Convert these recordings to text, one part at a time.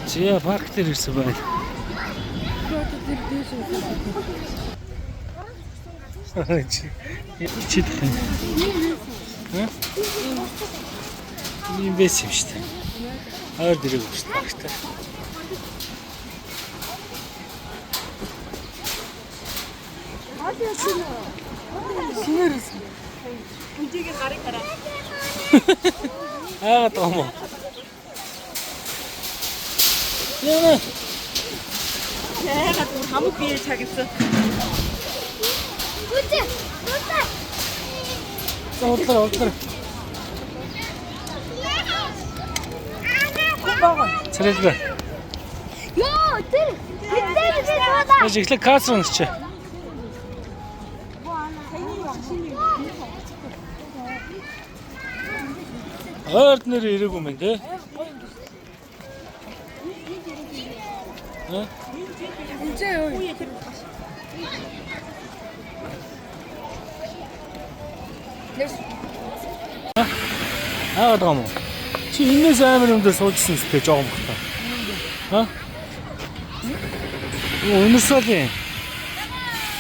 Зя парк дээр ирсэн байна. Чидэх юм. Ийм байсан юм шүү дээ. Ойр дэрэг өгч тагтай. Синерс. Үнтийг гарыг гараа. Аа томо. Яа. Яагаад хамаг бие чагсан. Үгүй. Олдор. Царилга. Ёо, тэр даа. Яаж ихлэ кац унсч. Ойрд нэр ирээгүй юм те. Үнтэй юу? Аа том. Чи энэс амар юм дээр суужсэн сте жоохон бохтой. Ха? Өнөрсөлийн.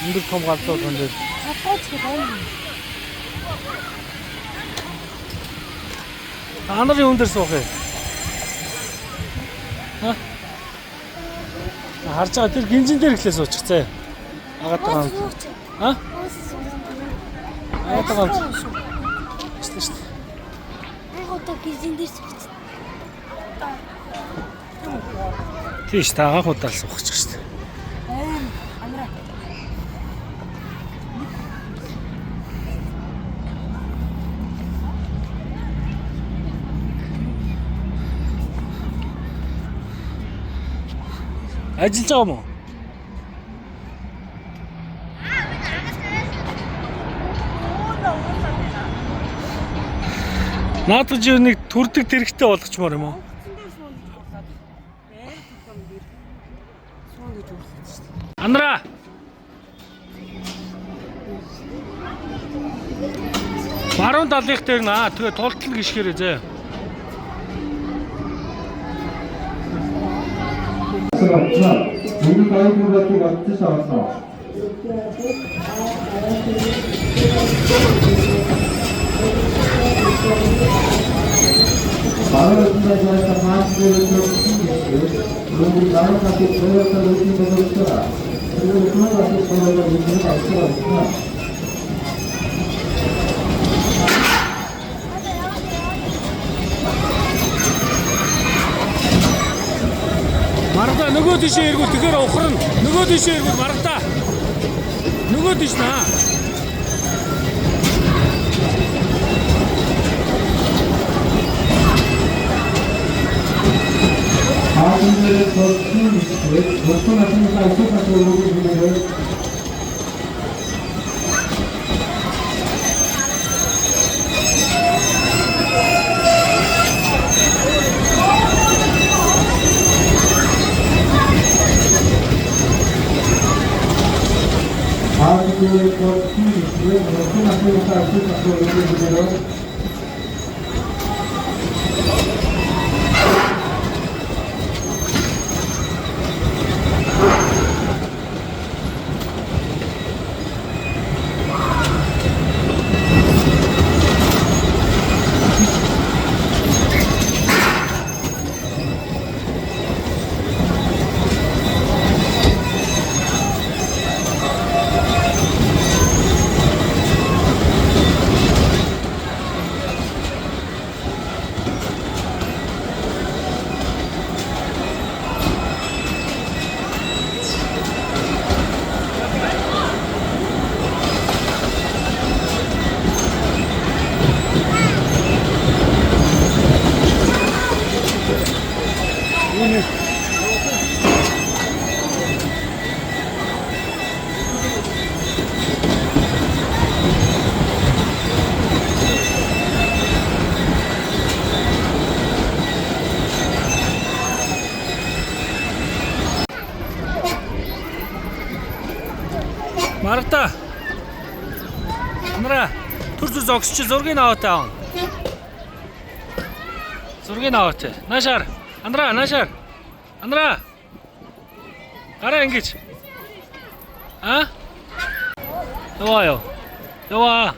Өндөр том галзуу танд. Хатгаач байна. Анарын өндөр суух юм. Ха? Харж байгаа тэр гинжин дээр ихлээ суучих заа. Агаад байгаа. Ха? Агаад байгаа. Шүү. Агаатай гизэн дээр сууч. Тийш тагаа худаал суучих шүү. Амра. Ажиллаж байгаа юм уу? Наадах жив нэг төрдөг тэрэгтэй болгочмоор юм уу? Андра. Баруун талынх дээр наа тэгээ тултал гიშгэрээ зөө. 우리 가족들과 같이 살았어. 마을에서 살았던 마을을 좀 우리 마을 같이 보여서 오신 것을 있어라. 그리고 그런 것을 보여서 오신 것을 있어라. Маргада нөгөө тишээ эргүүл тэгэхээр ухрна. Нөгөө тишээ эргүүл маргада. Нөгөө тиш наа. 아군들의 더 높은 아침과 어떻게 오고 있는데 아군들의 더 높은 아침과 어떻게 오고 있는데 Маргатай. Амра түр зогсч зургийг аваад аав. Зургийг аваад. Наашаар. Андра, наашаар. Андра. Гараа ингэж. А? Яваа. Яваа.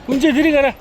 Күнжээ дэрийг арай.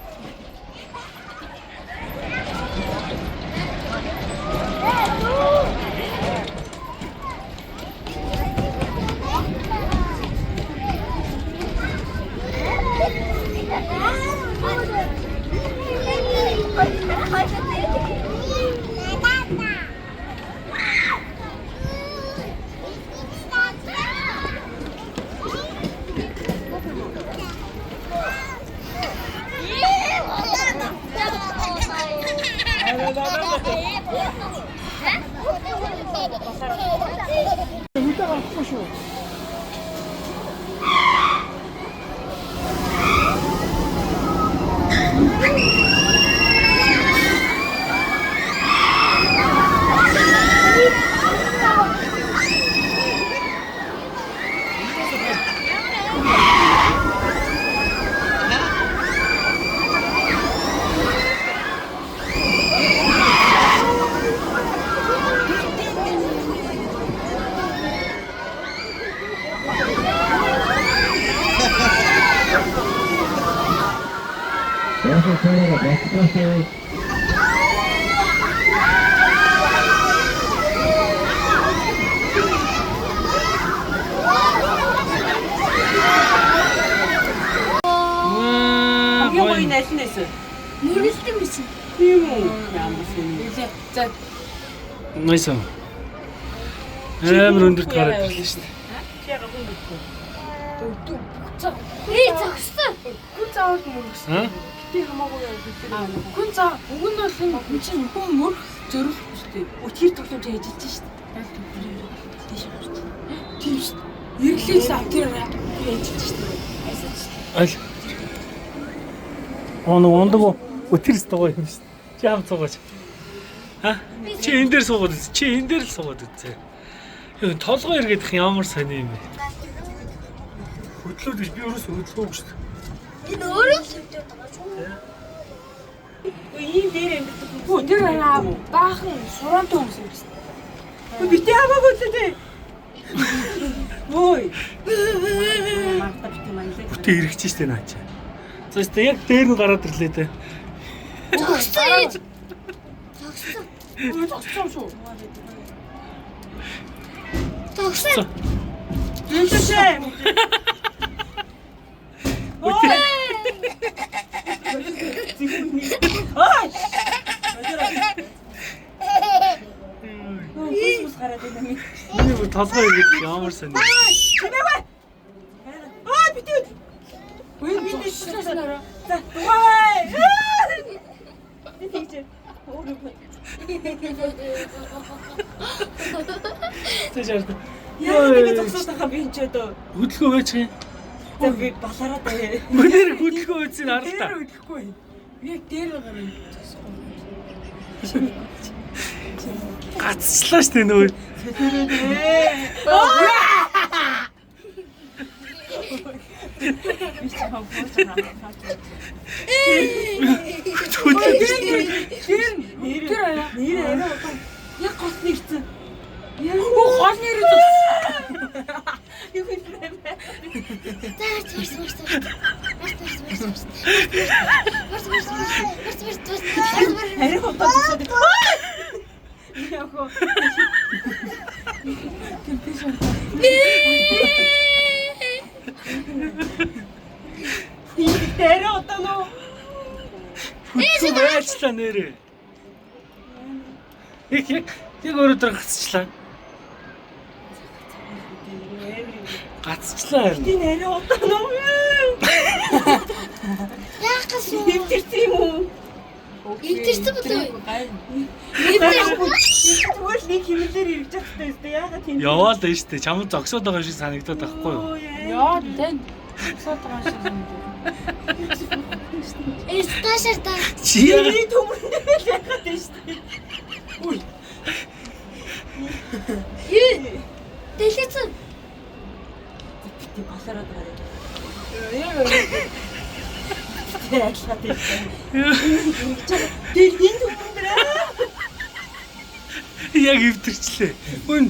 여기서 저희가 멕시코에 Могилой найснаас. Нүрэлтэн биш. Тийм үү? Ямар сони. За Найсан. Амар өндөрт гараад ирлээ шүү дээ. Чига гүндэхгүй. Эй зогссон. Хүн заавал мөрөх. Аа? Гэтэ хамаагүй яа гэдэг. Хүн заа уг нь бол хүн чинь хүн мөрөх зөрөх үстэй. Өтгөр тоглоомж хийж идэж штт. Тийм штт. Ирлээс тэр хийж идэж штт. Аль. Ондог өтөрс тагоо юм шүү дээ. Чи хам цугаач. Ха? Чи энэ дээр суугаад үз. Чи энэ дээр л суугаад үзээ. Юу толгой эргээд ямар сони юм бэ? Хөдлөөд биш би өөрөөсөө хөдлөөг шүү дээ. энэ өөрөө л хэмжээд байгаа шүү. Ийм дээр амьддаг Хүн тэр баахан сураантай хүмүүс юм штт. битээ хамаагүй л дээ. Ой. Магтаа битээ манлаа. Бүтээ ирэхч штэ наачаа. За штэ яг дээр нь гараад ирлээ дээ. Зогссон ээж. Зогссон. Өө зогссон шүү. Зогссон. Тэнцээ. Ой. Ой. Хүмүүс гараад байна минь. Энэ бүр толгой эргээд ямар сони. Чимээвэ. Ой битээ. Өө зогссон нэрэ. За дугай. Битээ. Тэжээд. Яа ингэ зогсоод байгаа би энэ ч одоо. Хөдөлгөө байж юм. За би балараа даа. Өнөр хөдөлгөө үзэн харалтаа. Тэр үдэхгүй. Яг дээр гараа. Гацчлаа штэ нөө. Тэр аа. Нэр арай удаан. Яг гол нэрсэн. Оо гол нэрээ зогссон. Юу хийх вэ? Арай удаан зогсоод. Яах вэ? Арай удаан уу? Хөдөлгөө байцлаа нэрээ. Яг өөрөөр гацчлаа. Гацчлаа харин. Тийм арай удаан уу? Яах гэсэн. Хэмтэрсэн юм уу? Эвдэрсэн бод үү? Тэгвэл нэг хэмнэлээр ирж байгаа хэрэгтэй яагаад тийм Яваа л дээ штэ. Чамд зогсоод байгаа шиг санагдаад байхгүй юу? Яа тэн. Сот байгаа шиг юм. Эсташэр та. Чи яа? Миний төмөрнөө л яагаад тийм штэ. Дэлгэцэн. Тэг басараад гараа. Яг Яагаад тийм. Тэг энэ түмэндээ. Яг өвтөрчлээ. Өн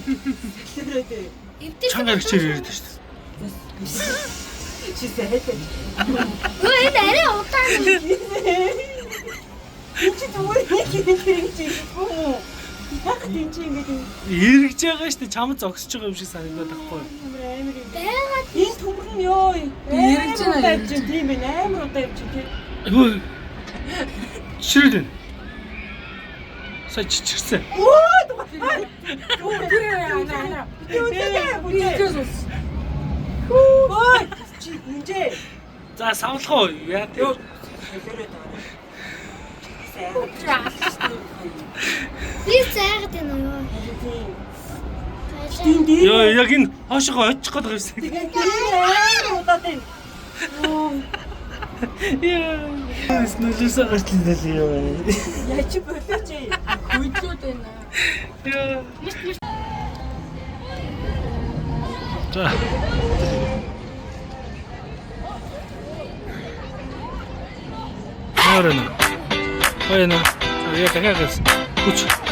Эвдэрсэн. чангаар хичээр яриад шүү дээ. Чи сайтай. Өө энэ арай удаан. Чи зүгээр нэг юм чи юм. Яг тийм чи ингэдэг. Эргэж байгаа шүү дээ. Чамд зогсож байгаа юм шиг санагдаад байхгүй. Амар юм. Байгаад Энэ төмөр нь ёо. Эргэж байна. Тийм байна. Амар удаа явчих тийм. Өө. Ширдэн. Сая чичирсэн. Өө тэр яана. Үгүй. Ой чи үнжээ. За савлах уу? Яа тийм. би зайгаад байна юу? Тийм дээ. Йоо яг энэ хоошоо очих гээд байгаа юм шиг. Тэгээд амар удаа тийм. Яа. Снэлээсээ гартлаа яа. Яа чи болооч. Хүйдлүүд байна. Яа. За. Нэрнэ. Хайна. Я дахиад хүч.